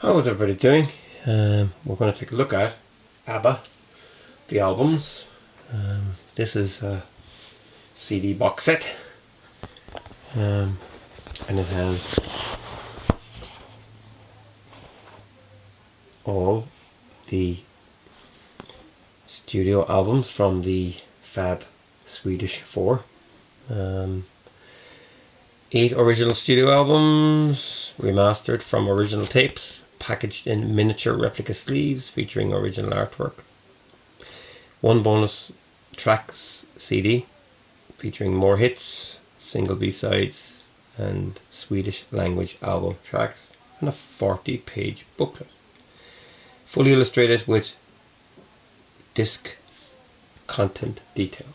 How is everybody doing? We're going to take a look at Abba, the albums. This is a CD box set, and it has all the studio albums from the Fab Swedish Four. 8 original studio albums remastered from original tapes, packaged in miniature replica sleeves featuring original artwork. 1 bonus tracks CD featuring more hits, single B-sides and Swedish language album tracks, and a 40-page booklet. Fully illustrated with disc content detail.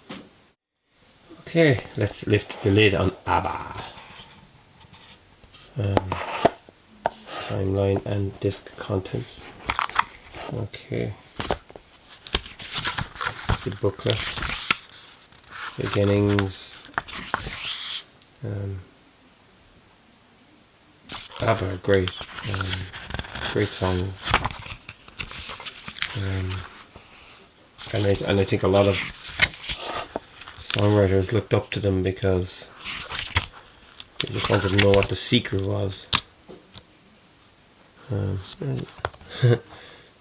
Okay, let's lift the lid on Abba. Timeline and disc contents. Okay. The booklet. Beginnings. Abba, great. Great song. And I think a lot of songwriters looked up to them because they just wanted to know what the secret was.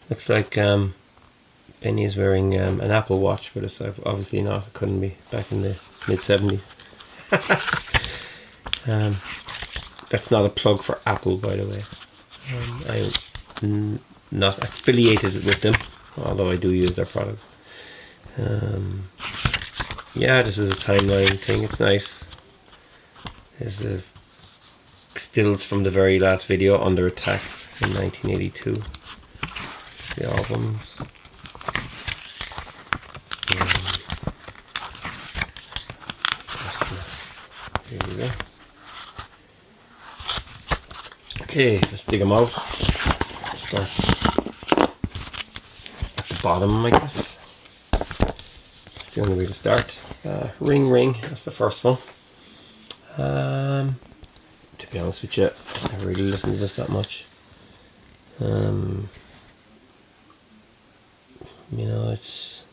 Looks like Benny is wearing an Apple Watch, but it's obviously not. It couldn't be back in the mid-70s. That's not a plug for Apple, by the way. I'm not affiliated with them, although I do use their product. Yeah, this is a timeline thing. It's nice. There's the stills from the very last video, Under Attack in 1982. The albums. Here we go. Okay, let's dig them out. Start at the bottom, I guess. That's the only way to start. Ring Ring, that's the first one. To be honest with you, I never really listened to this that much. You know, it's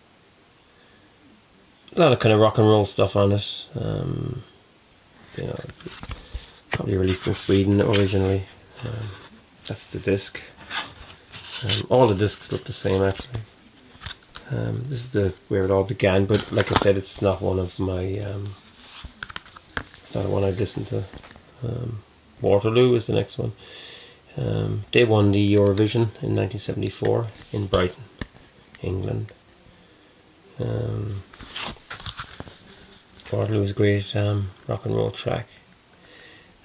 a lot of kind of rock and roll stuff on it. You know, probably released in Sweden originally. That's the disc. All the discs look the same actually. This is where it all began, but like I said, it's not one of my. It's not one I'd listened to. Waterloo is the next one. They won the Eurovision in 1974 in Brighton, England. Waterloo is a great rock and roll track.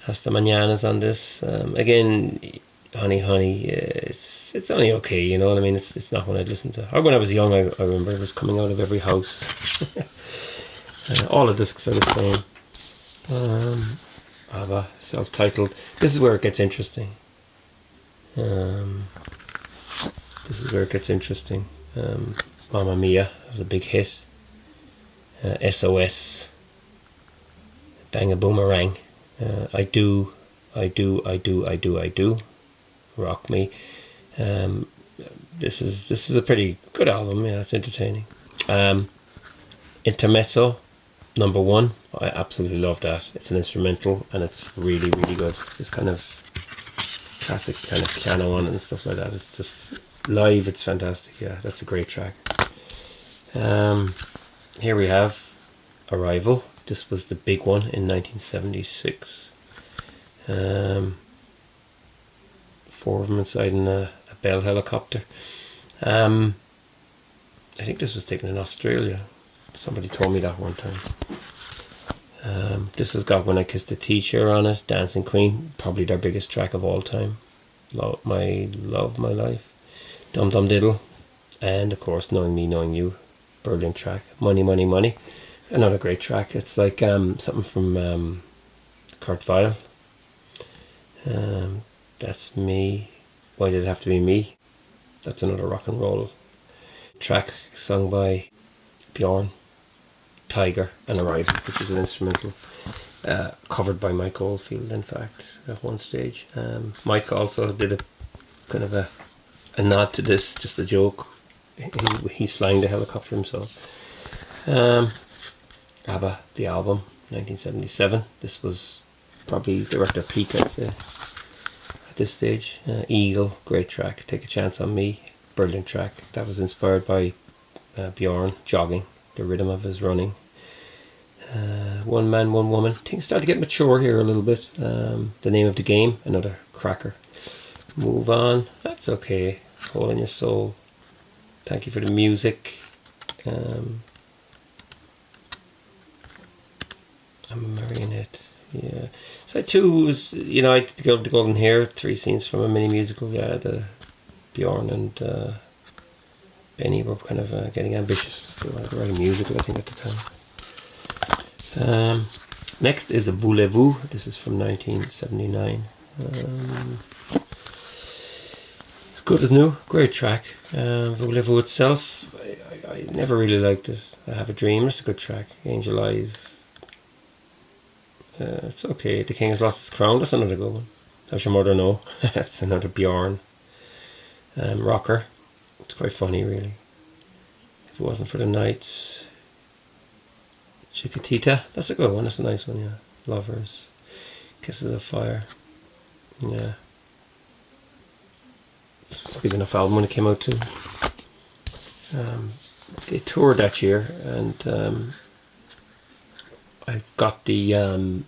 Hasta Mañana's on this. Again, Honey Honey, it's only okay, you know what I mean? It's not one I'd listen to. Or when I was young, I remember it was coming out of every house. All the discs are the same. Abba, Selftitled. This is where it gets interesting. Mamma Mia was a big hit. SOS. Bang a Boomerang. I do. Rock Me. This is a pretty good album. Yeah, it's entertaining. Intermezzo, number 1. I absolutely love that. It's an instrumental and it's really, really good. This kind of classic kind of piano on it and stuff like that. It's just live. It's fantastic. Yeah, that's a great track. Here we have Arrival. This was the big one in 1976. 4 of them inside in a Bell helicopter. I think this was taken in Australia. Somebody told me that one time. This has got When I Kissed a Teacher on it, Dancing Queen, probably their biggest track of all time. Love My Life, Dum Dum Diddle, and of course Knowing Me, Knowing You, brilliant track. Money, Money, Money, another great track. It's like something from Kurt Weill. That's Me, Why Did It Have to Be Me? That's another rock and roll track sung by Bjorn, Tiger and Arrival, which is an instrumental covered by Mike Oldfield in fact at one stage. Mike also did kind of a nod to this, just a joke. He's flying the helicopter himself. Abba, the album, 1977. This was probably they were at their peak, I'd say, at this stage. Eagle, great track. Take a Chance on Me, brilliant track. That was inspired by Bjorn jogging, the rhythm of his running. One Man, One Woman. Things start to get mature here a little bit. The Name of the Game, another cracker. Move On, that's okay. Hole in Your Soul. Thank You for the Music. I'm a Marionette. Yeah. Side 2 was, you know, I did the Golden Hair, 3 scenes from a mini musical. Yeah, the Bjorn and Benny were kind of getting ambitious. They wanted to write a musical, I think, at the time. Next is Voulez Vous. This is from 1979. As good as new. Great track. Voulez Vous itself, I never really liked it. I Have a Dream. It's a good track. Angel Eyes. It's okay. The King Has Lost His Crown. That's another good one. Does Your Mother Know? That's another Bjorn. Rocker. It's quite funny, really. If It Wasn't for the Nights. Chiquitita. That's a good one. That's a nice one, yeah. Lovers. Kisses of Fire. Yeah. It's a big enough album when it came out too. They toured that year, and I got the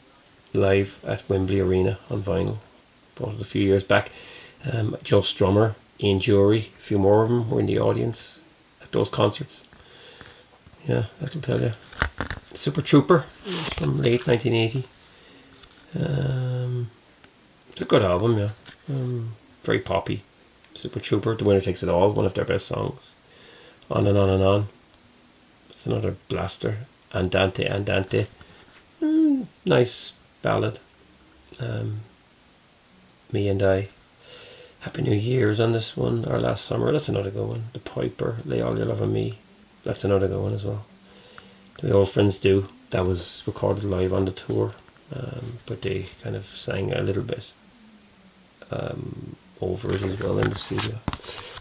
live at Wembley Arena on vinyl. Bought it a few years back. Joe Strummer, Ian Jury, a few more of them were in the audience at those concerts. Yeah, that'll tell you. Super Trooper, it's from late 1980. It's a good album, yeah. Very poppy. Super Trooper, The Winner Takes It All, one of their best songs. On and On and On. It's another blaster. Andante, Andante. Nice ballad. Me and I. Happy New Year's on this one. Our Last Summer, that's another good one. The Piper, Lay All Your Love on Me. That's another good one as well. The Old Friends Do. That was recorded live on the tour, but they kind of sang a little bit over it as well in the studio.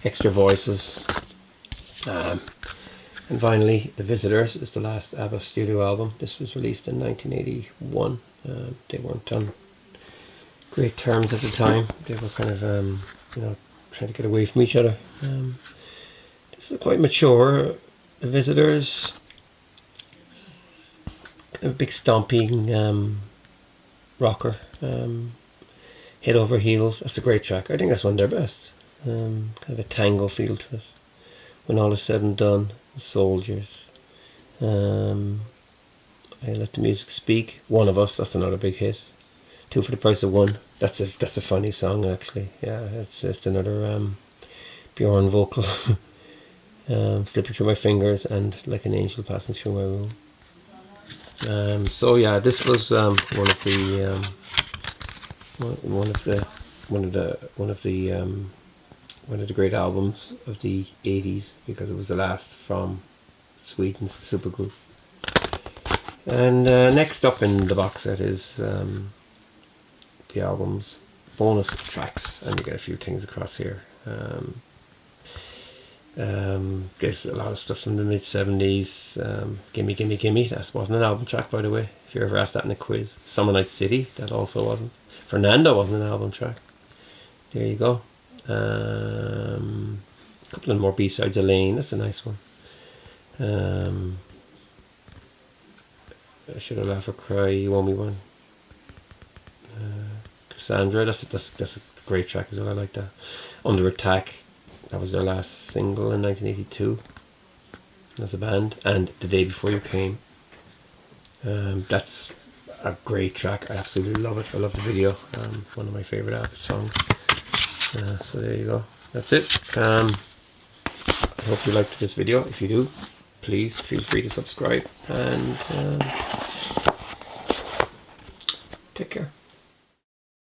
Extra Voices. And finally, The Visitors is the last Abba studio album. This was released in 1981. They weren't on great terms at the time. They were kind of, you know, trying to get away from each other. This is quite mature. The Visitors, a big stomping rocker, Head Over Heels. That's a great track. I think that's one of their best. Kind of a tango feel to it. When All Is Said and Done, The Soldiers. I Let the Music Speak. One of Us. That's another big hit. Two for the Price of One. That's a funny song actually. Yeah, it's another Bjorn vocal. Slipping Through My Fingers and Like an Angel Passing Through My Room. So yeah, this was one of the great albums of the 80s, because it was the last from Sweden's supergroup. And next up in the box set is the album's bonus tracks, and you get a few things across here. There's a lot of stuff from the mid-70s. Gimme Gimme Gimme, that wasn't an album track, by the way, if you ever asked that in a quiz. Summer Night City, that also wasn't. Fernando wasn't an album track. There you go. A couple of more B-sides. Elaine, that's a nice one. Should I Laugh or Cry, You Owe Me One. Cassandra, that's a great track as well, I like that. Under Attack, that was their last single in 1982 as a band. And The Day Before You Came, that's a great track. I absolutely love it. I love the video. One of my favourite Abba songs. So there you go. That's it. I hope you liked this video. If you do, please feel free to subscribe, and take care.